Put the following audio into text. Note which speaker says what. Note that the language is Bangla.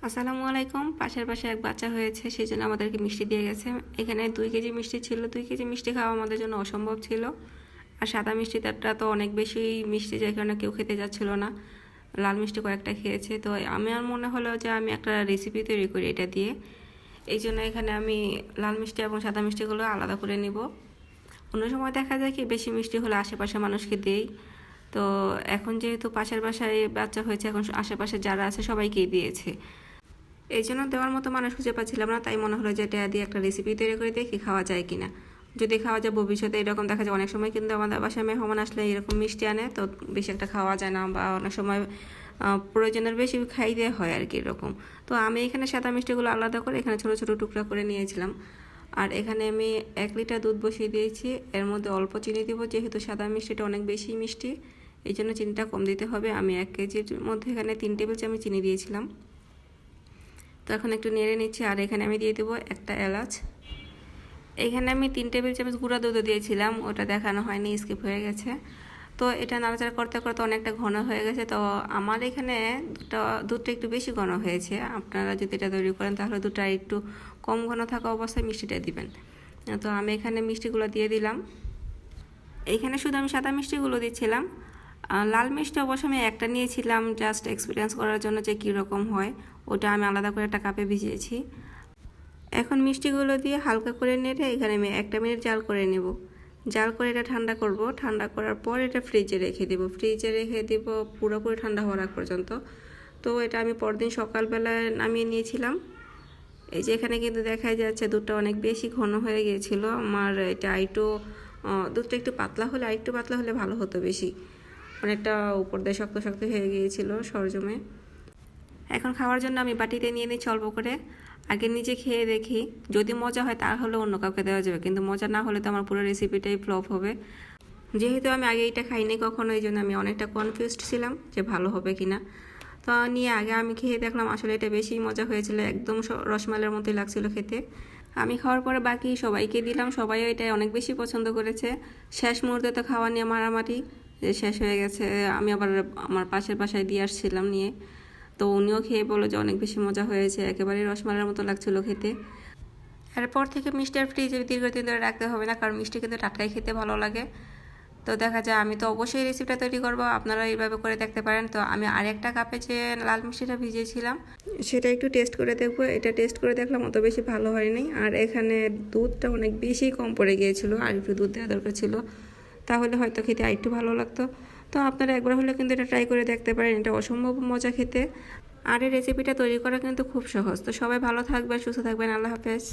Speaker 1: আসসালামু আলাইকুম। পাশের পাশে এক বাচ্চা হয়েছে, সেই জন্য আমাদেরকে মিষ্টি দিয়ে গেছে। এখানে 2 কেজি মিষ্টি ছিল। 2 কেজি মিষ্টি খাওয়া আমাদের জন্য অসম্ভব ছিল। আর সাদা মিষ্টিটা তো অনেক বেশি মিষ্টি, যার কারণে কেউ খেতে যাচ্ছিল না। লাল মিষ্টি কয়েকটা খেয়েছে। তো আমার মনে হলো যে আমি একটা রেসিপি তৈরি করি এটা দিয়ে। এই জন্য এখানে আমি লাল মিষ্টি এবং সাদা মিষ্টিগুলো আলাদা করে নিব। অন্য সময় দেখা যায় কি বেশি মিষ্টি হলে আশেপাশে মানুষকে দেই। তো এখন যেহেতু পাশের বাসায় বাচ্চা হয়েছে, এখন আশেপাশে যারা আছে সবাইকেই দিয়েছে। এই জন্য দেওয়ার মতো মানুষ খুঁজে পাচ্ছিলাম না, তাই মনে হলো যে এটা দিয়ে একটা রেসিপি তৈরি করে দেখি খাওয়া যায় কিনা। যদি খাওয়া যায় ভবিষ্যতে, এরকম দেখা যায় অনেক সময় কিন্তু আমাদের বাসায় মেহমান আসলে এরকম মিষ্টি আনে, তো বেশি একটা খাওয়া যায় না, বা অনেক সময় প্রয়োজনের বেশি খাই দেওয়া হয় আর কি এরকম। তো আমি এখানে সাদা মিষ্টিগুলো আলাদা করে এখানে ছোটো ছোটো টুকরা করে নিয়েছিলাম। আর এখানে আমি 1 লিটার দুধ বসিয়ে দিয়েছি। এর মধ্যে অল্প চিনি দিব, যেহেতু সাদা মিষ্টিটা অনেক বেশি মিষ্টি, এই জন্য চিনিটা কম দিতে হবে। আমি 1 কেজির মধ্যে এখানে 3 টেবিল চামচ চিনি দিয়েছিলাম। তো এখন একটু নেড়ে নিচ্ছি। আর এখানে আমি দিয়ে দেবো একটা এলাচ। এখানে আমি 3 টেবিল চামচ গুঁড়া দুধও দিয়েছিলাম, ওটা দেখানো হয়নি, স্কিপ হয়ে গেছে। তো এটা নাড়াচাড়া করতে করতে অনেকটা ঘন হয়ে গেছে। তো আমার এখানে দুধটা একটু বেশি ঘন হয়েছে। আপনারা যদি এটা তৈরি করেন তাহলে দুধটা একটু কম ঘন থাকা অবস্থায় মিষ্টিটা দিবেন। তো আমি এখানে মিষ্টিগুলো দিয়ে দিলাম। এইখানে শুধু আমি সাদা মিষ্টিগুলো দিচ্ছিলাম। লাল মিষ্টি অবশ্য আমি একটা নিয়েছিলাম জাস্ট এক্সপিরিয়েন্স করার জন্য যে কীরকম হয়। ওটা আমি আলাদা করে একটা কাপে ভিজিয়েছি। এখন মিষ্টিগুলো দিয়ে হালকা করে নেড়ে এখানে আমি 1 মিনিট জাল করে নেব। জাল করে এটা ঠান্ডা করব। ঠান্ডা করার পর এটা ফ্রিজে রেখে দেব। ফ্রিজে রেখে দেব পুরোপুরি ঠান্ডা হওয়ার আগ পর্যন্ত। তো এটা আমি পরদিন সকালবেলায় নামিয়ে নিয়েছিলাম। এই যে এখানে কিন্তু দেখা যাচ্ছে দুধটা অনেক বেশি ঘন হয়ে গিয়েছিল। আমার এটা দুধটা একটু পাতলা হলে, আরেকটু পাতলা হলে ভালো হতো বেশি। অনেকটা উপর দিয়ে শক্ত শক্ত হয়ে গিয়েছিল সরজমে। এখন খাওয়ার জন্য আমি বাটিতে নিয়ে নিচ্ছি অল্প করে। আগে নিজে খেয়ে দেখি, যদি মজা হয় তাহলে অন্য কাউকে দেওয়া যাবে, কিন্তু মজা না হলে তো আমার পুরো রেসিপিটাই ফ্লপ হবে। যেহেতু আমি আগে এটা খাইনি কখনো, এই জন্য আমি অনেকটা কনফিউজড ছিলাম যে ভালো হবে কিনা। তো নিয়ে আগে আমি খেয়ে দেখলাম, আসলে এটা বেশি মজা হয়েছিল, একদম রসমালাইয়ের মতোই লাগছিল খেতে। আমি খাওয়ার পরে বাকি সবাইকে দিলাম, সবাইও এটা অনেক বেশি পছন্দ করেছে। শেষ মুহূর্তে তো খাওয়া নিয়ে মারামারি, যে শেষ হয়ে গেছে। আমি আবার আমার পাশের বাসায় দিয়ে আসছিলাম নিয়ে, তো উনিও খেয়ে বললো যে অনেক বেশি মজা হয়েছে, একেবারেই রসমালাইয়ের মতো লাগছিল খেতে। এরপর থেকে মিষ্টি আর ফ্রিজে দীর্ঘদিন ধরে রাখতে হবে না, কারণ মিষ্টি কিন্তু টাটকাই খেতে ভালো লাগে। তো দেখা যায় আমি তো অবশ্যই রেসিপিটা তৈরি করব, আপনারা এইভাবে করে দেখতে পারেন। তো আমি আরেকটা কাপে যে লাল মিষ্টিটা ভিজিয়েছিলাম সেটা একটু টেস্ট করে দেখবো। এটা টেস্ট করে দেখলাম অত বেশি ভালো হয়নি। আর এখানে দুধটা অনেক বেশি কম পড়ে গিয়েছিল, আর একটু দুধ দেওয়া দরকার ছিল, তাহলে হয়তো খেতে আরেকটু ভালো লাগতো। তো আপনারা একবার হলে কিন্তু এটা ট্রাই করে দেখতে পারেন, এটা অসম্ভব মজা খেতে। আর এই রেসিপিটা তৈরি করা কিন্তু খুব সহজ। তো সবাই ভালো থাকবেন, সুস্থ থাকবেন। আল্লাহ হাফেজ।